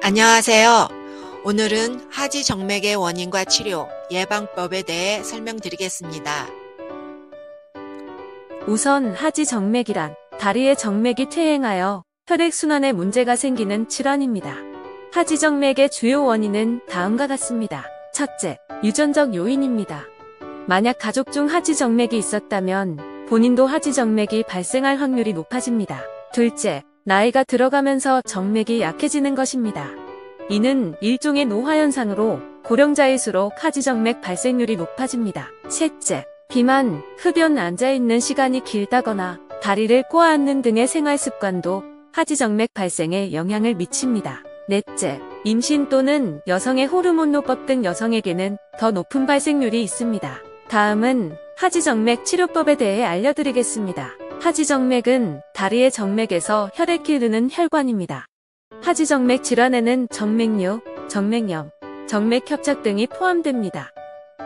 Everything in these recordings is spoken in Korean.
안녕하세요. 오늘은 하지정맥의 원인과 치료, 예방법에 대해 설명드리겠습니다. 우선 하지정맥이란 다리의 정맥이 퇴행하여 혈액순환에 문제가 생기는 질환입니다. 하지정맥의 주요 원인은 다음과 같습니다. 첫째, 유전적 요인입니다. 만약 가족 중 하지정맥이 있었다면 본인도 하지정맥이 발생할 확률이 높아집니다. 둘째, 나이가 들어가면서 정맥이 약해지는 것입니다. 이는 일종의 노화현상으로 고령자일수록 하지정맥 발생률이 높아집니다. 셋째, 비만, 흡연 앉아있는 시간이 길다거나 다리를 꼬아앉는 등의 생활습관도 하지정맥 발생에 영향을 미칩니다. 넷째, 임신 또는 여성의 호르몬노법 등 여성에게는 더 높은 발생률이 있습니다. 다음은 하지정맥 치료법에 대해 알려드리겠습니다. 하지정맥은 다리의 정맥에서 혈액이 흐르는 혈관입니다. 하지정맥 질환에는 정맥류, 정맥염, 정맥협착 등이 포함됩니다.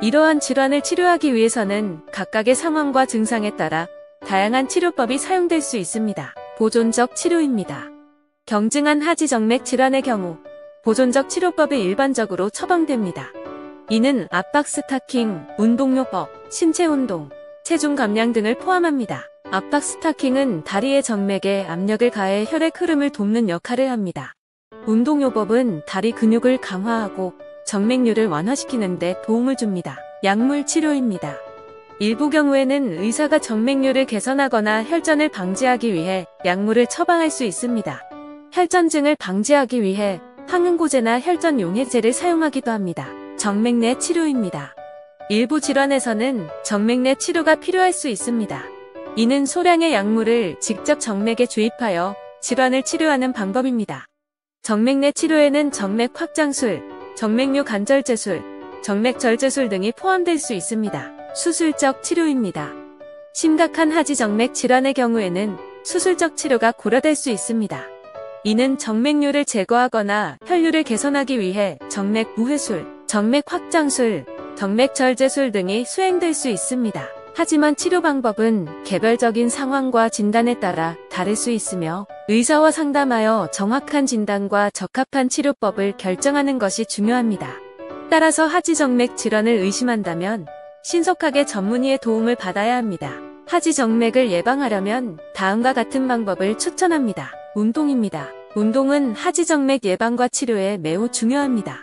이러한 질환을 치료하기 위해서는 각각의 상황과 증상에 따라 다양한 치료법이 사용될 수 있습니다. 보존적 치료입니다. 경증한 하지정맥 질환의 경우 보존적 치료법이 일반적으로 처방됩니다. 이는 압박 스타킹, 운동요법, 신체운동, 체중 감량 등을 포함합니다. 압박 스타킹은 다리의 정맥에 압력을 가해 혈액 흐름을 돕는 역할을 합니다. 운동요법은 다리 근육을 강화하고 정맥류를 완화시키는 데 도움을 줍니다. 약물 치료입니다. 일부 경우에는 의사가 정맥류를 개선하거나 혈전을 방지하기 위해 약물을 처방할 수 있습니다. 혈전증을 방지하기 위해 항응고제나 혈전 용해제를 사용하기도 합니다. 정맥내 치료입니다. 일부 질환에서는 정맥내 치료가 필요할 수 있습니다. 이는 소량의 약물을 직접 정맥에 주입하여 질환을 치료하는 방법입니다. 정맥내 치료에는 정맥 확장술, 정맥류 간절제술, 정맥절제술 등이 포함될 수 있습니다. 수술적 치료입니다. 심각한 하지정맥 질환의 경우에는 수술적 치료가 고려될 수 있습니다. 이는 정맥류를 제거하거나 혈류를 개선하기 위해 정맥 무회술, 정맥 확장술, 정맥절제술 등이 수행될 수 있습니다. 하지만 치료 방법은 개별적인 상황과 진단에 따라 다를 수 있으며 의사와 상담하여 정확한 진단과 적합한 치료법을 결정하는 것이 중요합니다. 따라서 하지정맥 질환을 의심한다면 신속하게 전문의의 도움을 받아야 합니다. 하지정맥을 예방하려면 다음과 같은 방법을 추천합니다. 운동입니다. 운동은 하지정맥 예방과 치료에 매우 중요합니다.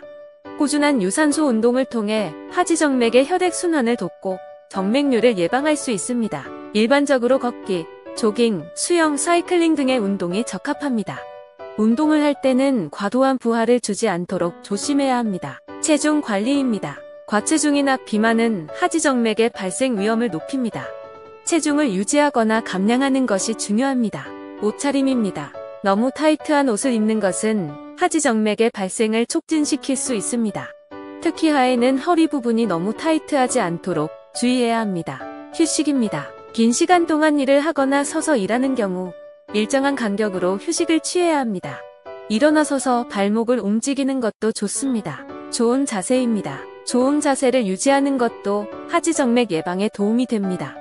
꾸준한 유산소 운동을 통해 하지정맥의 혈액순환을 돕고 정맥류를 예방할 수 있습니다. 일반적으로 걷기, 조깅, 수영, 사이클링 등의 운동이 적합합니다. 운동을 할 때는 과도한 부하를 주지 않도록 조심해야 합니다. 체중 관리입니다. 과체중이나 비만은 하지정맥의 발생 위험을 높입니다. 체중을 유지하거나 감량하는 것이 중요합니다. 옷차림입니다. 너무 타이트한 옷을 입는 것은 하지정맥의 발생을 촉진시킬 수 있습니다. 특히 하의는 허리 부분이 너무 타이트하지 않도록 주의해야 합니다. 휴식입니다. 긴 시간 동안 일을 하거나 서서 일하는 경우 일정한 간격으로 휴식을 취해야 합니다. 일어나서서 발목을 움직이는 것도 좋습니다. 좋은 자세입니다. 좋은 자세를 유지하는 것도 하지정맥 예방에 도움이 됩니다.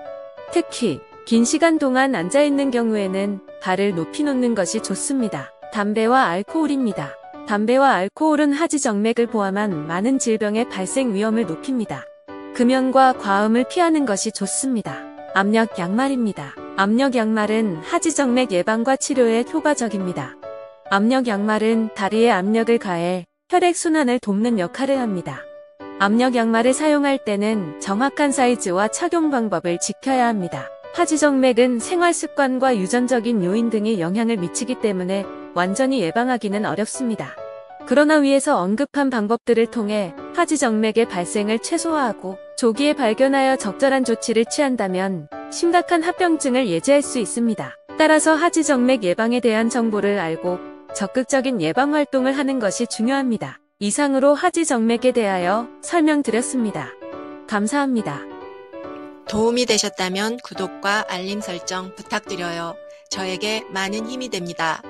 특히 긴 시간 동안 앉아있는 경우에는 발을 높이 놓는 것이 좋습니다. 담배와 알코올입니다. 담배와 알코올은 하지정맥을 포함한 많은 질병의 발생 위험을 높입니다. 금연과 과음을 피하는 것이 좋습니다. 압력 양말입니다. 압력 양말은 하지정맥 예방과 치료에 효과적입니다. 압력 양말은 다리에 압력을 가해 혈액순환을 돕는 역할을 합니다. 압력 양말을 사용할 때는 정확한 사이즈와 착용 방법을 지켜야 합니다. 하지정맥은 생활습관과 유전적인 요인 등이 영향을 미치기 때문에 완전히 예방하기는 어렵습니다. 그러나 위에서 언급한 방법들을 통해 하지정맥의 발생을 최소화하고 조기에 발견하여 적절한 조치를 취한다면 심각한 합병증을 예방할 수 있습니다. 따라서 하지정맥 예방에 대한 정보를 알고 적극적인 예방 활동을 하는 것이 중요합니다. 이상으로 하지정맥에 대하여 설명드렸습니다. 감사합니다. 도움이 되셨다면 구독과 알림 설정 부탁드려요. 저에게 많은 힘이 됩니다.